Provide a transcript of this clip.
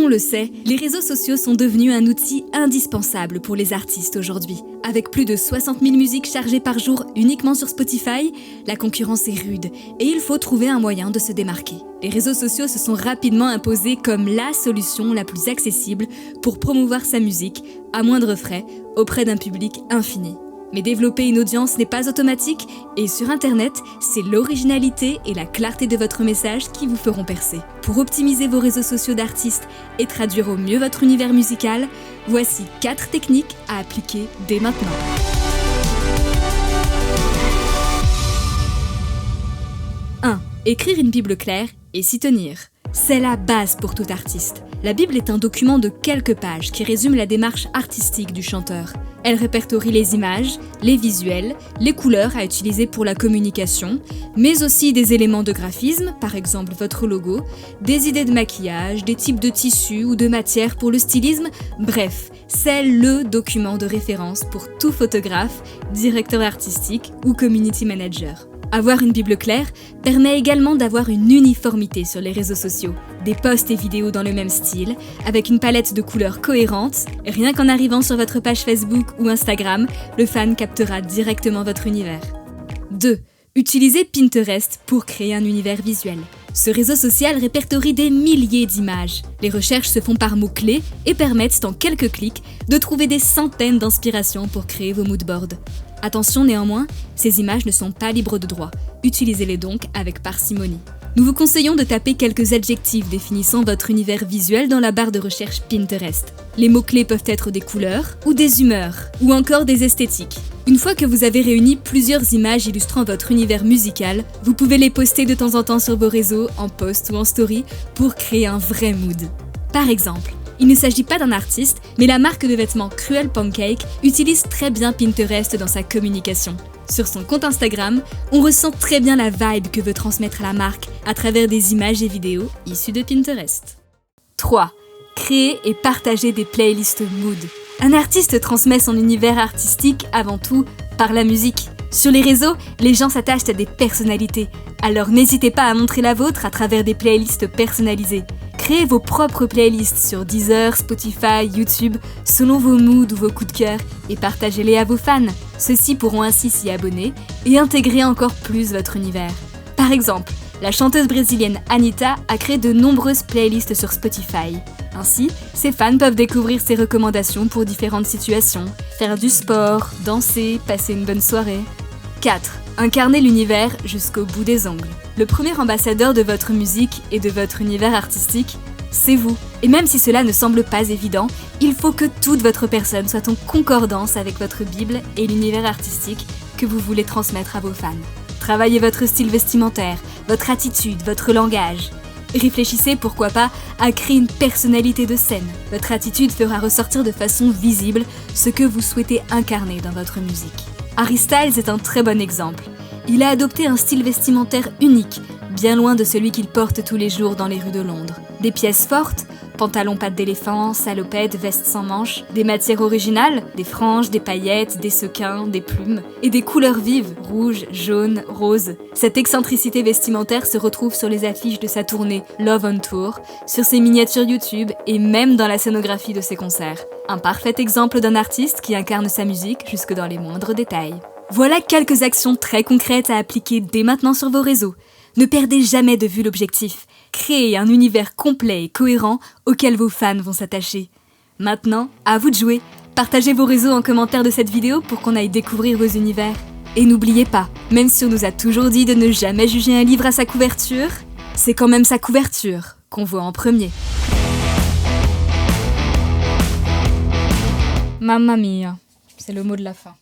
le sait, les réseaux sociaux sont devenus un outil indispensable pour les artistes aujourd'hui. Avec plus de 60 000 musiques chargées par jour uniquement sur Spotify, la concurrence est rude et il faut trouver un moyen de se démarquer. Les réseaux sociaux se sont rapidement imposés comme la solution la plus accessible pour promouvoir sa musique à moindre frais auprès d'un public infini. Mais développer une audience n'est pas automatique et sur Internet, c'est l'originalité et la clarté de votre message qui vous feront percer. Pour optimiser vos réseaux sociaux d'artistes et traduire au mieux votre univers musical, voici 4 techniques à appliquer dès maintenant. 1. Écrire une Bible claire et s'y tenir. C'est la base pour tout artiste. La Bible est un document de quelques pages qui résume la démarche artistique du chanteur. Elle répertorie les images, les visuels, les couleurs à utiliser pour la communication, mais aussi des éléments de graphisme, par exemple votre logo, des idées de maquillage, des types de tissus ou de matières pour le stylisme, bref, c'est le document de référence pour tout photographe, directeur artistique ou community manager. Avoir une Bible claire permet également d'avoir une uniformité sur les réseaux sociaux, des posts et vidéos dans le même style, avec une palette de couleurs cohérente. Rien qu'en arrivant sur votre page Facebook ou Instagram, le fan captera directement votre univers. 2. Utilisez Pinterest pour créer un univers visuel. Ce réseau social répertorie des milliers d'images. Les recherches se font par mots-clés et permettent en quelques clics de trouver des centaines d'inspirations pour créer vos moodboards. Attention néanmoins, ces images ne sont pas libres de droit. Utilisez-les donc avec parcimonie. Nous vous conseillons de taper quelques adjectifs définissant votre univers visuel dans la barre de recherche Pinterest. Les mots-clés peuvent être des couleurs, ou des humeurs, ou encore des esthétiques. Une fois que vous avez réuni plusieurs images illustrant votre univers musical, vous pouvez les poster de temps en temps sur vos réseaux, en post ou en story, pour créer un vrai mood. Par exemple, il ne s'agit pas d'un artiste, mais la marque de vêtements Cruel Pancake utilise très bien Pinterest dans sa communication. Sur son compte Instagram, on ressent très bien la vibe que veut transmettre la marque à travers des images et vidéos issues de Pinterest. 3. Créer et partager des playlists mood. Un artiste transmet son univers artistique avant tout par la musique. Sur les réseaux, les gens s'attachent à des personnalités, alors n'hésitez pas à montrer la vôtre à travers des playlists personnalisées. Créez vos propres playlists sur Deezer, Spotify, YouTube, selon vos moods ou vos coups de cœur, et partagez-les à vos fans. Ceux-ci pourront ainsi s'y abonner et intégrer encore plus votre univers. Par exemple, la chanteuse brésilienne Anitta a créé de nombreuses playlists sur Spotify. Ainsi, ses fans peuvent découvrir ses recommandations pour différentes situations, faire du sport, danser, passer une bonne soirée. 4. Incarnez l'univers jusqu'au bout des ongles. Le premier ambassadeur de votre musique et de votre univers artistique, c'est vous. Et même si cela ne semble pas évident, il faut que toute votre personne soit en concordance avec votre Bible et l'univers artistique que vous voulez transmettre à vos fans. Travaillez votre style vestimentaire, votre attitude, votre langage. Réfléchissez, pourquoi pas, à créer une personnalité de scène. Votre attitude fera ressortir de façon visible ce que vous souhaitez incarner dans votre musique. Harry Styles est un très bon exemple. Il a adopté un style vestimentaire unique, bien loin de celui qu'il porte tous les jours dans les rues de Londres. Des pièces fortes, pantalons pattes d'éléphant, salopettes, vestes sans manches, des matières originales, des franges, des paillettes, des sequins, des plumes, et des couleurs vives, rouge, jaune, rose. Cette excentricité vestimentaire se retrouve sur les affiches de sa tournée Love on Tour, sur ses miniatures YouTube et même dans la scénographie de ses concerts. Un parfait exemple d'un artiste qui incarne sa musique jusque dans les moindres détails. Voilà quelques actions très concrètes à appliquer dès maintenant sur vos réseaux. Ne perdez jamais de vue l'objectif. Créez un univers complet et cohérent auquel vos fans vont s'attacher. Maintenant, à vous de jouer. Partagez vos réseaux en commentaire de cette vidéo pour qu'on aille découvrir vos univers. Et n'oubliez pas, même si on nous a toujours dit de ne jamais juger un livre à sa couverture, c'est quand même sa couverture qu'on voit en premier. Mamma mia, c'est le mot de la fin.